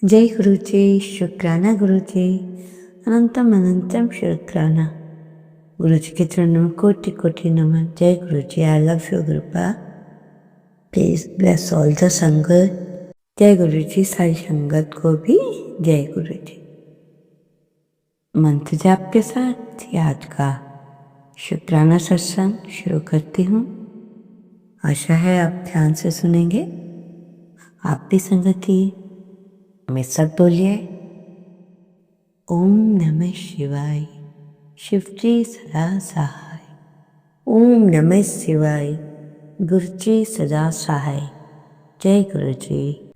जय गुरुजी, शुक्राना गुरुजी, अनंतम अनंतम शुक्राना। गुरुजी के चरणों में कोटि कोटि नमन। जय गुरुजी, आई लव यू गुरुपा। Please bless all the sangat. जय गुरुजी, सारी संगत को भी जय गुरुजी। मंत्र जाप के साथ आज का शुक्राना सत्संग शुरू करती हूँ। आशा है आप ध्यान से सुनेंगे। आप भी संगति में सब बोलिए। ओम नमः शिवाय, शिवजी सदा सहाय। ओम नमः शिवाय, गुरुजी सदा सहाय। जय गुरुजी।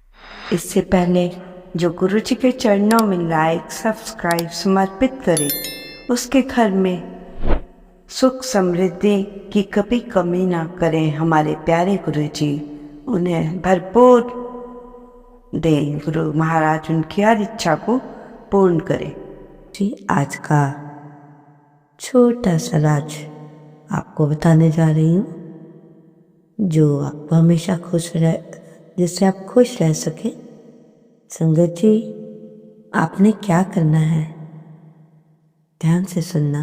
इससे पहले जो गुरुजी के चरणों में लाइक सब्सक्राइब समर्पित करे, उसके घर में सुख समृद्धि की कभी कमी ना करें। हमारे प्यारे गुरुजी उन्हें भरपूर दे। गुरु महाराज उनकी हर इच्छा को पूर्ण करें। जी, आज का छोटा सा राज आपको बताने जा रही हूँ, जो आपको हमेशा खुश रह, जिससे आप खुश रह सके। संगत जी, आपने क्या करना है, ध्यान से सुनना।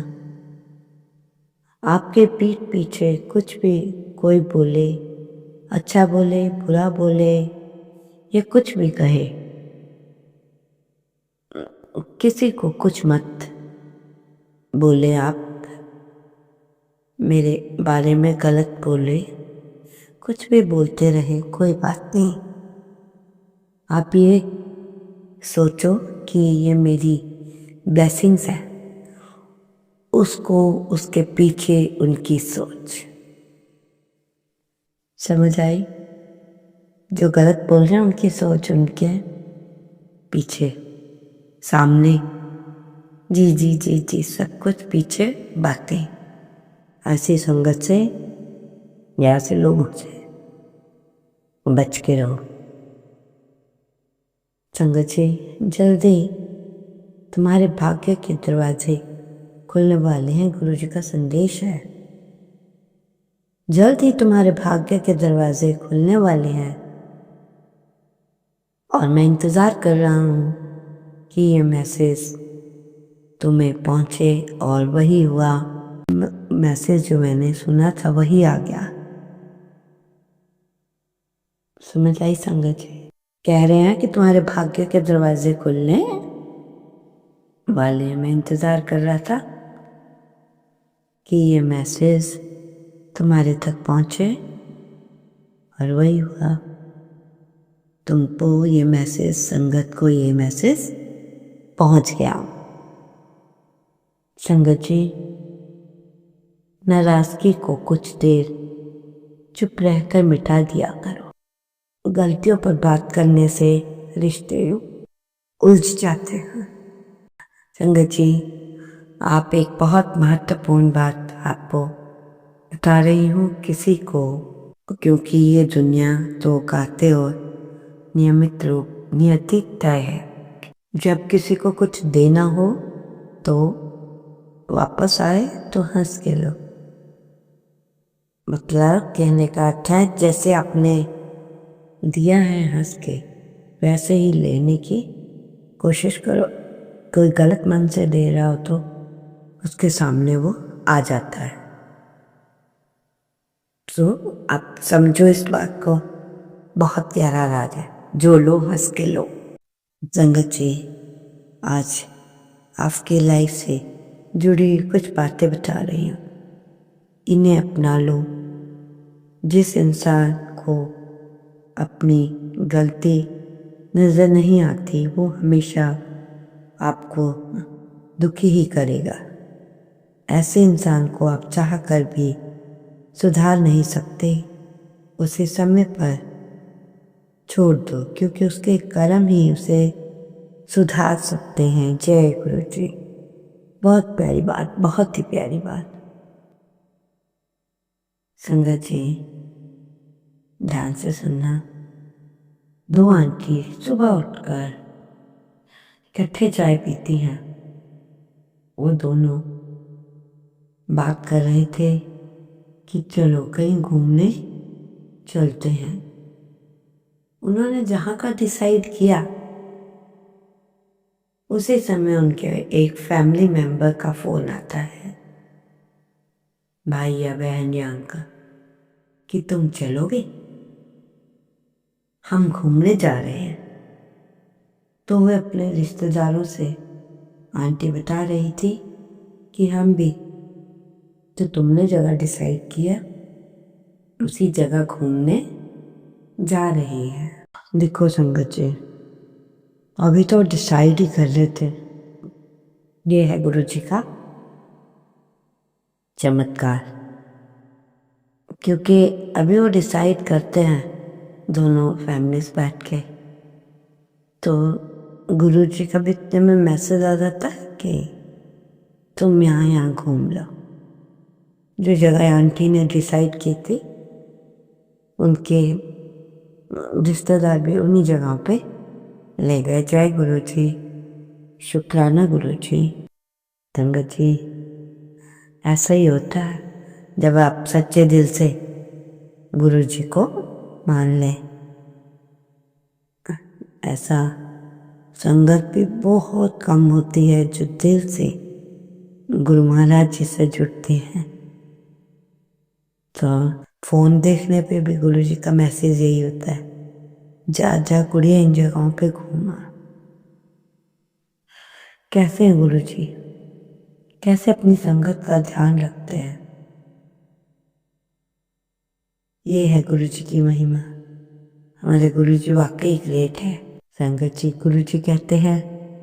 आपके पीठ पीछे कुछ भी कोई बोले, अच्छा बोले बुरा बोले या कुछ भी कहे, किसी को कुछ मत बोले। आप मेरे बारे में गलत बोले, कुछ भी बोलते रहे, कोई बात नहीं। आप ये सोचो कि ये मेरी ब्लेसिंग्स है, उसको उसके पीछे उनकी सोच। समझ आई? जो गलत बोल रहे हैं उनकी सोच उनके पीछे, सामने जी जी जी जी सब कुछ पीछे बातें। ऐसी संगत से या ऐसे लोगों से बच के रहो। संगत जी, जल्दी तुम्हारे भाग्य के दरवाजे खुलने वाले हैं। गुरुजी का संदेश है, जल्द ही तुम्हारे भाग्य के दरवाजे खुलने वाले हैं। और मैं इंतज़ार कर रहा हूँ कि ये मैसेज तुम्हें पहुँचे। और वही हुआ, मैसेज जो मैंने सुना था वही आ गया। समझ आई संगत जी? कह रहे हैं कि तुम्हारे भाग्य के दरवाजे खुलने वाले हैं। मैं इंतज़ार कर रहा था कि ये मैसेज तुम्हारे तक पहुँचे, और वही हुआ। तुमको ये मैसेज, संगत को ये मैसेज पहुँच गया। संगत जी, नाराज़गी को कुछ देर चुप रहकर मिटा दिया करो। गलतियों पर बात करने से रिश्ते उलझ जाते हैं। संगत जी, आप एक बहुत महत्वपूर्ण बात आपको बता रही हूँ, किसी को, क्योंकि ये दुनिया तो कहते हो नियमित रूप नियति तय है। जब किसी को कुछ देना हो तो वापस आए तो हंस के लो। मतलब कहने का अर्थ है, जैसे आपने दिया है हंस के, वैसे ही लेने की कोशिश करो। कोई गलत मन से दे रहा हो तो उसके सामने वो आ जाता है। तो आप समझो इस बात को, बहुत प्यारा राज है। जो लो हंस के लो। संगत जी, आज आपकी लाइफ से जुड़ी कुछ बातें बता रही हूँ, इन्हें अपना लो। जिस इंसान को अपनी गलती नज़र नहीं आती, वो हमेशा आपको दुखी ही करेगा। ऐसे इंसान को आप चाह कर भी सुधार नहीं सकते। उसे समय पर छोड़ दो, क्योंकि उसके कर्म ही उसे सुधार सकते हैं। जय गुरु जी। बहुत प्यारी बात, बहुत ही प्यारी बात। संगत जी, ध्यान से सुनना। दो आंटी सुबह उठकर इकट्ठे चाय पीती हैं। वो दोनों बात कर रहे थे कि चलो कहीं घूमने चलते हैं। उन्होंने जहाँ का डिसाइड किया उसी समय उनके एक फैमिली मेंबर का फोन आता है, भाई या बहन या अंकल, कि तुम चलोगे, हम घूमने जा रहे हैं। तो वे अपने रिश्तेदारों से आंटी बता रही थी कि हम भी जो तुमने जगह डिसाइड किया उसी जगह घूमने जा रही हैं। देखो संगत जी, अभी तो डिसाइड ही कर रहे थे। ये है गुरु जी का चमत्कार, क्योंकि अभी वो डिसाइड करते हैं दोनों फैमिलीज बैठ के, तो गुरु जी का भी इतने में मैसेज आ जाता है कि तुम यहाँ घूम लो। जो जगह आंटी ने डिसाइड की थी उनके रिश्तेदार भी उन्हीं जगहों पे ले गए। जय गुरु जी, शुक्राना गुरु जी। संगत जी, ऐसा ही होता है जब आप सच्चे दिल से गुरु जी को मान लें। ऐसा संगत भी बहुत कम होती है जो दिल से गुरु महाराज जी से जुड़ती हैं। तो फोन देखने पे भी गुरु जी का मैसेज यही होता है, जा जा कुड़िया इन जगहों पे घूमा। कैसे हैं गुरु जी, कैसे अपनी संगत का ध्यान रखते हैं। ये है गुरु जी की महिमा। हमारे गुरु जी वाकई ग्रेट है। संगत जी, गुरु जी कहते हैं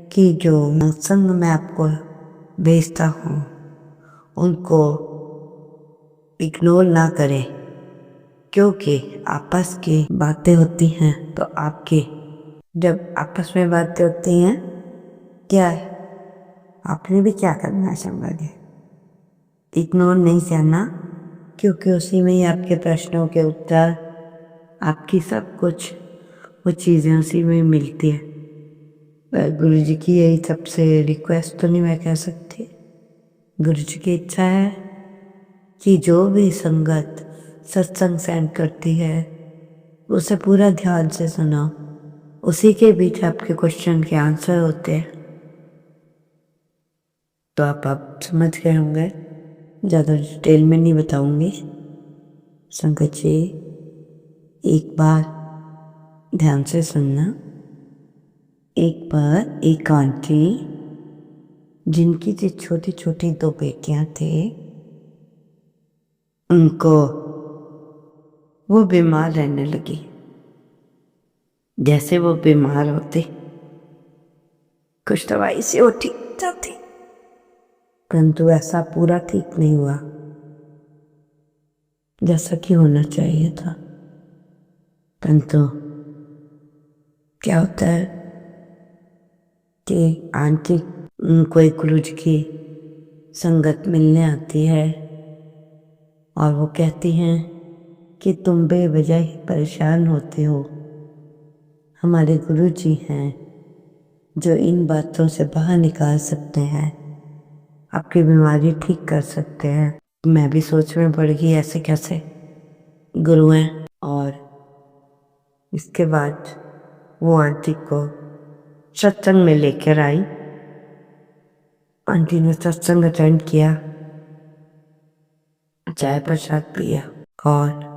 कि जो संग मैं आपको भेजता हूँ उनको इग्नोर ना करें, क्योंकि आपस की बातें होती हैं तो आपकी जब आपस में बातें होती हैं, क्या है आपने भी क्या करना है संगत, इग्नोर नहीं करना, क्योंकि उसी में ही आपके प्रश्नों के उत्तर, आपकी सब कुछ वो चीज़ें उसी में मिलती है। गुरु जी की यही सबसे रिक्वेस्ट तो नहीं मैं कह सकती, गुरु जी की इच्छा है कि जो भी संगत सत्संग सेंड करती है उसे पूरा ध्यान से सुनो। उसी के बीच आपके क्वेश्चन के आंसर होते हैं। तो आप समझ गए होंगे, ज़्यादा डिटेल में नहीं बताऊंगी। संगत जी, एक बार ध्यान से सुनना। एक बार एक आंटी जिनकी जो छोटी छोटी दो बेटियां थे, उनको वो बीमार रहने लगी। जैसे वो बीमार होते कुछ दवाई से वो ठीक जाती, परंतु ऐसा पूरा ठीक नहीं हुआ जैसा कि होना चाहिए था। परंतु क्या होता है कि आंटी उनको एक गुरु जी की संगत मिलने आती है और वो कहती हैं कि तुम बेवजह ही परेशान होते हो, हमारे गुरु जी हैं जो इन बातों से बाहर निकाल सकते हैं, आपकी बीमारी ठीक कर सकते हैं। मैं भी सोच में पड़ गई ऐसे कैसे गुरु हैं। और इसके बाद वो आंटी को सत्संग में लेकर आई। आंटी ने सत्संग अटेंड किया, चाय प्रसाद पिया और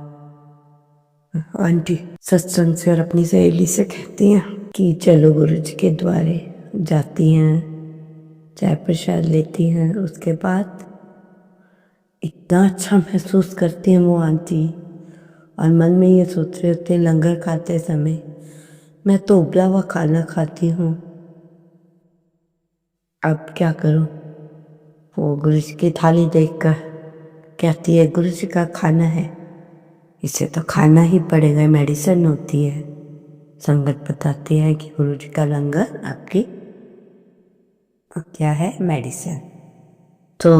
आंटी सत्संग से और अपनी सहेली से कहती हैं कि चलो गुरु जी के द्वारे। जाती हैं, चाय प्रसाद लेती हैं। उसके बाद इतना अच्छा महसूस करती हैं वो आंटी, और मन में ये सोच रहे होते लंगर खाते समय मैं तो उबला हुआ खाना खाती हूँ, अब क्या करूँ। वो गुरु जी की थाली देखकर कहती है गुरु जी का खाना है, इसे तो खाना ही पड़ेगा, मेडिसिन होती है। संगत बताती है कि गुरु जी का लंगर आपकी क्या है, मेडिसिन। तो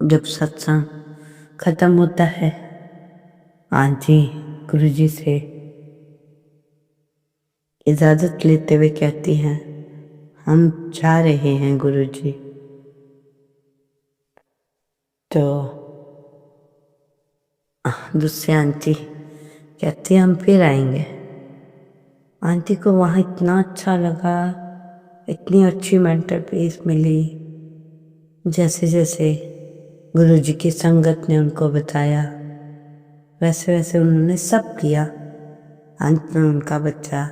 जब सत्संग खत्म होता है, आंटी गुरु जी से इजाजत लेते हुए कहती हैं हम जा रहे हैं गुरु जी। तो दूसरी आंटी कहती है हम फिर आएंगे। आंटी को वहाँ इतना अच्छा लगा, इतनी अच्छी मेंटर पीस मिली। जैसे जैसे गुरु जी की संगत ने उनको बताया वैसे वैसे उन्होंने सब किया। अंत में उनका बच्चा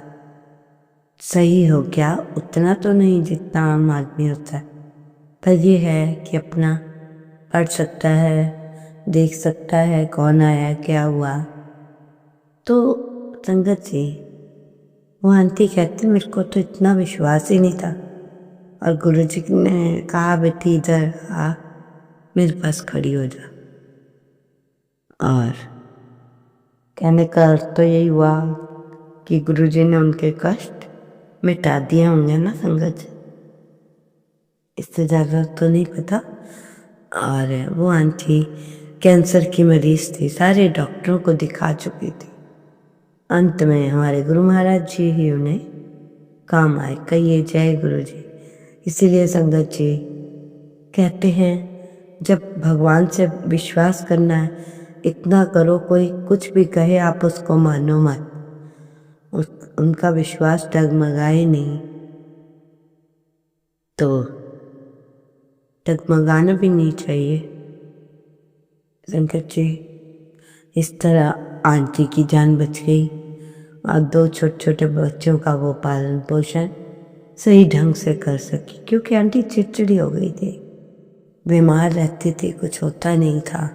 सही हो गया, उतना तो नहीं जितना आम आदमी होता है, पर ये है कि अपना पढ़ सकता है, देख सकता है कौन आया क्या हुआ। तो संगत जी, वो आंटी कहती मेरे को तो इतना विश्वास ही नहीं था, और गुरुजी ने कहा बेटी इधर आ, मेरे पास खड़ी हो जा। और कहने का अर्थ तो यही हुआ कि गुरुजी ने उनके कष्ट मिटा दिए होंगे ना संगत जी, इससे ज़्यादा तो नहीं पता। और वो आंटी कैंसर की मरीज थी, सारे डॉक्टरों को दिखा चुकी थी। अंत में हमारे गुरु महाराज जी ही उन्हें काम आए। कहिए जय गुरु जी। इसीलिए संगत जी कहते हैं जब भगवान से विश्वास करना है, इतना करो कोई कुछ भी कहे आप उसको मानो मत, उनका विश्वास डगमगाए नहीं। तो डगमगाना भी नहीं चाहिए। संकट जी, इस तरह आंटी की जान बच गई और 2 छोटे छोटे बच्चों का वो पालन पोषण सही ढंग से कर सकी, क्योंकि आंटी चिड़चिड़ी हो गई थी, बीमार रहती थी, कुछ होता नहीं था,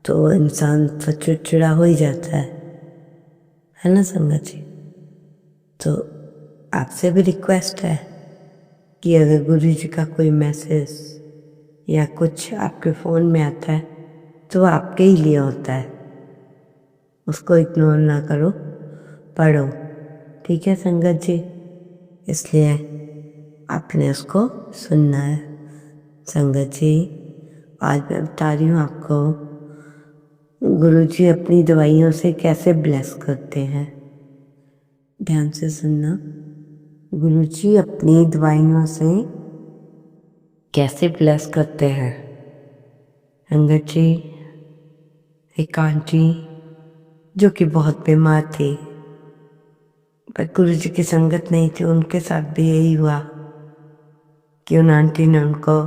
तो इंसान तो चिड़चिड़ा हो ही जाता है ना संगत जी। तो आपसे भी रिक्वेस्ट है कि अगर गुरु जी का कोई मैसेज या कुछ आपके फ़ोन में आता है तो आपके ही लिए होता है, उसको इग्नोर ना करो, पढ़ो, ठीक है संगत जी। इसलिए आपने उसको सुनना है। संगत जी, आज मैं बता रही हूँ आपको गुरु जी अपनी दवाइयों से कैसे ब्लेस करते हैं। ध्यान से सुनना, गुरु जी अपनी दवाइयों से कैसे ब्लेस करते हैं। संगत जी, एक आंटी जो कि बहुत बीमार थी, पर गुरु जी की संगत नहीं थी, उनके साथ भी यही हुआ कि उन आंटी ने उनको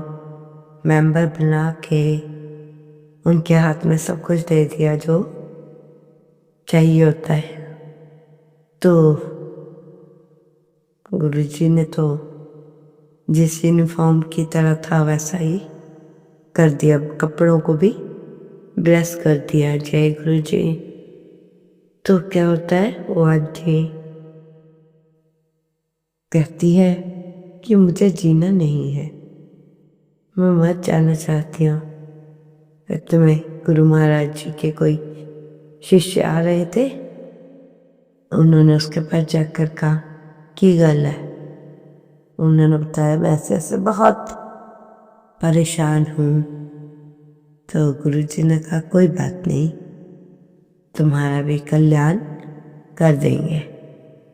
मेंबर बना के उनके हाथ में सब कुछ दे दिया जो चाहिए होता है। तो गुरु जी ने तो जिस यूनिफॉर्म की तरह था वैसा ही कर दिया, कपड़ों को भी ब्लेस कर दिया। जय गुरु जी। तो क्या होता है, वो आंटी कहती है कि मुझे जीना नहीं है, मैं मर जाना चाहती हूँ। तुम्हें गुरु महाराज जी के कोई शिष्य आ रहे थे, उन्होंने उसके पास जाकर कहा की गल है। उन्होंने बताया मैं ऐसे ऐसे बहुत परेशान हूँ। तो गुरु जी ने कहा कोई बात नहीं, तुम्हारा भी कल्याण कर देंगे।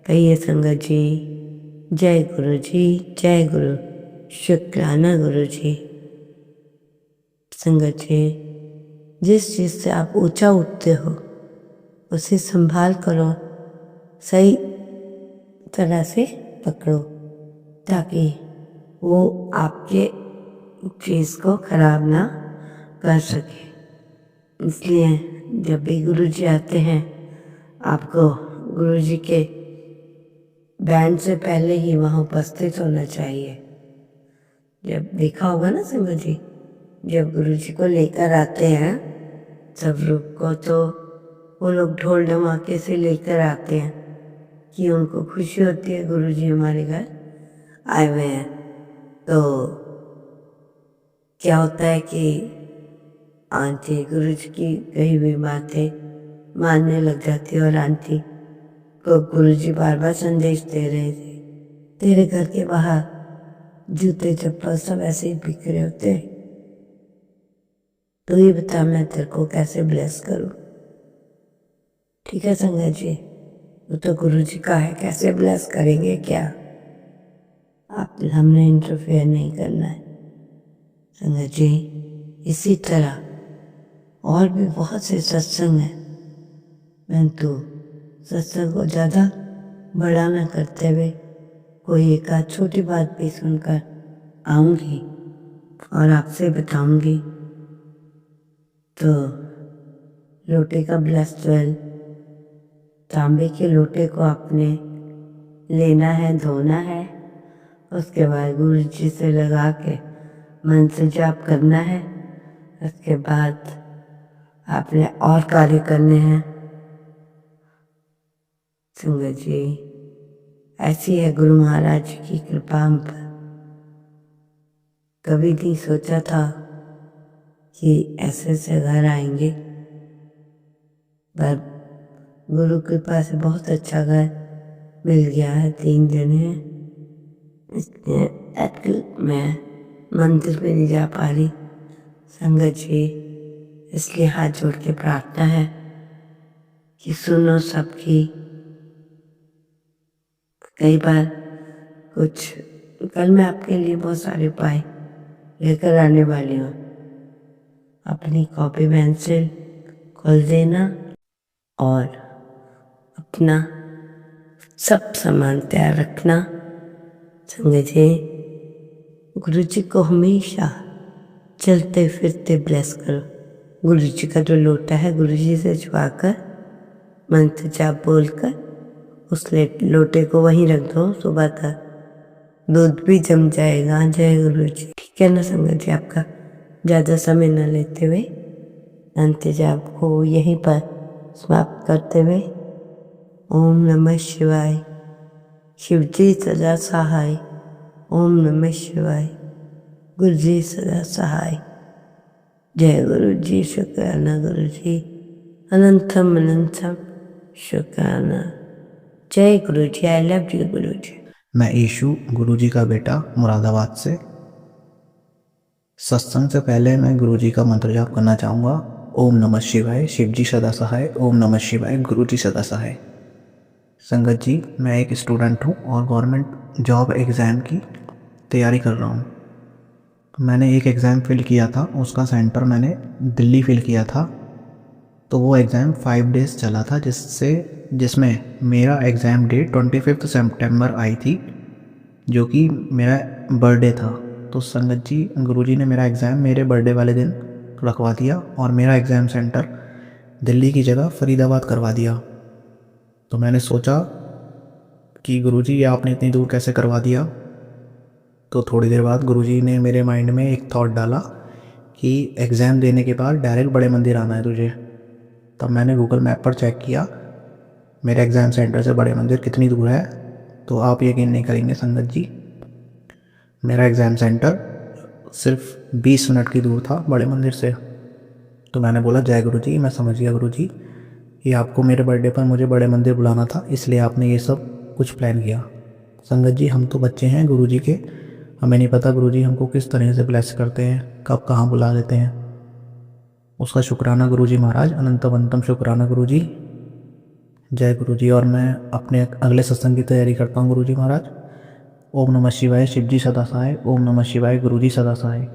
कहिए संगत जी, जय गुरु जी, जय गुरु, शुक्राना गुरु जी। संगत जी, जिस चीज़ से आप ऊंचा उठते हो उसे संभाल करो, सही तरह से पकड़ो, ताकि वो आपके चीज़ को खराब ना कर सके। इसलिए जब भी गुरु जी आते हैं, आपको गुरु जी के बैंड से पहले ही वहाँ उपस्थित होना चाहिए। जब देखा होगा ना संगत जी, जब गुरु जी को लेकर आते हैं सब लोग को, तो वो लोग ढोल धमाके से लेकर आते हैं कि उनको खुशी होती है गुरु जी हमारे घर आए हुए हैं। तो क्या होता है कि आंटी गुरु जी की कही हुई बातें मानने लग जाती, और आंटी को गुरु जी बार बार संदेश दे रहे थे, तेरे घर के बाहर जूते चप्पल सब ऐसे ही बिखरे होते, तो ये बता मैं तेरे को कैसे ब्लेस करूं। ठीक है संगत जी, वो तो गुरु जी का है, कैसे ब्लेस करेंगे क्या, हमने इंटरफेयर नहीं करना है। संगत जी, इसी तरह और भी बहुत से सत्संग हैं, परंतु सत्संग को ज़्यादा बड़ा न करते हुए कोई एक आध छोटी बात भी सुनकर आऊंगी और आपसे बताऊंगी। तो लोटे का ब्लेस्ड जल तांबे के लोटे को आपने लेना है, धोना है। उसके बाद गुरु जी से लगा के मंत्र जाप करना है। उसके बाद आपने और कार्य करने हैं। संगत जी, ऐसी है गुरु महाराज की कृपा हम पर। कभी नहीं सोचा था कि ऐसे से घर आएंगे, पर गुरु कृपा से बहुत अच्छा घर मिल गया है। 3 दिन है, इसलिए मैं मंदिर में नहीं जा पा रही। संगत जी, इसलिए हाथ जोड़ के प्रार्थना है कि सुनो सबकी। कई बार कुछ कल मैं आपके लिए बहुत सारे उपाय लेकर आने वाली हूँ। अपनी कॉपी पेंसिल खोल देना और अपना सब सामान तैयार रखना। संगत जी, गुरु जी को हमेशा चलते फिरते ब्लेस करो। गुरु जी का जो लोटा है गुरु जी से छुआकर मंत्र जाप बोलकर उस लोटे को वहीं रख दो। सुबह तक दूध भी जम जाएगा। जय गुरु जी। ठीक है ना संगत जी, आपका ज़्यादा समय न लेते हुए मंत्र जाप को यहीं पर समाप्त करते हुए ओम नमः शिवाय। शिव जी सदा सहाय। ओम नमः शिवाय। गुरु जी सदा सहाय। जय गुरु जी। शुक्राना गुरु जी। अनंतम अनंतम शुक्राना। जय गुरु जी। आई लव यू गुरु जी। मैं ईशु गुरुजी का बेटा मुरादाबाद से। सत्संग से पहले मैं गुरुजी का मंत्र जाप करना चाहूँगा। ओम नमः शिवाय। शिव जी सदा सहाय। ओम नमः शिवाय। गुरु जी सदा सहाय। संगत जी, मैं एक स्टूडेंट हूँ और गवर्नमेंट जॉब एग्ज़ाम की तैयारी कर रहा हूँ। मैंने एक एग्ज़ाम फ़िल किया था, उसका सेंटर मैंने दिल्ली फ़िल किया था। तो वो एग्ज़ाम 5 डेज़ चला था, जिसमें मेरा एग्ज़ाम डेट 25 सितंबर आई थी, जो कि मेरा बर्थडे था। तो संगत जी, गुरुजी ने मेरा एग्ज़ाम मेरे बर्थडे वाले दिन रखवा दिया और मेरा एग्ज़ाम सेंटर दिल्ली की जगह फरीदाबाद करवा दिया। तो मैंने सोचा कि गुरुजी, ये आपने इतनी दूर कैसे करवा दिया। तो थोड़ी देर बाद गुरुजी ने मेरे माइंड में एक थॉट डाला कि एग्ज़ाम देने के बाद डायरेक्ट बड़े मंदिर आना है तुझे। तब मैंने गूगल मैप पर चेक किया मेरे एग्ज़ाम सेंटर से बड़े मंदिर कितनी दूर है। तो आप यकीन नहीं करेंगे संगत जी, मेरा एग्ज़ाम सेंटर सिर्फ 20 मिनट की दूर था बड़े मंदिर से। तो मैंने बोला, जय गुरु जी, मैं समझ गया गुरु जी, ये आपको मेरे बर्थडे पर मुझे बड़े मंदिर बुलाना था, इसलिए आपने ये सब कुछ प्लान किया। संगत जी, हम तो बच्चे हैं गुरु जी के, हमें नहीं पता गुरु जी हमको किस तरह से ब्लेस करते हैं, कब कहाँ बुला देते हैं। उसका शुक्राना गुरु जी महाराज, अनंतम अनंतम शुक्राना गुरु जी। जय गुरु जी। और मैं अपने अगले सत्संग की तैयारी करता हूँ गुरु जी महाराज। ओम नमः शिवाय। शिव जी सदा सहाय। ओम नमः शिवाय। गुरु जी सदा सहाय।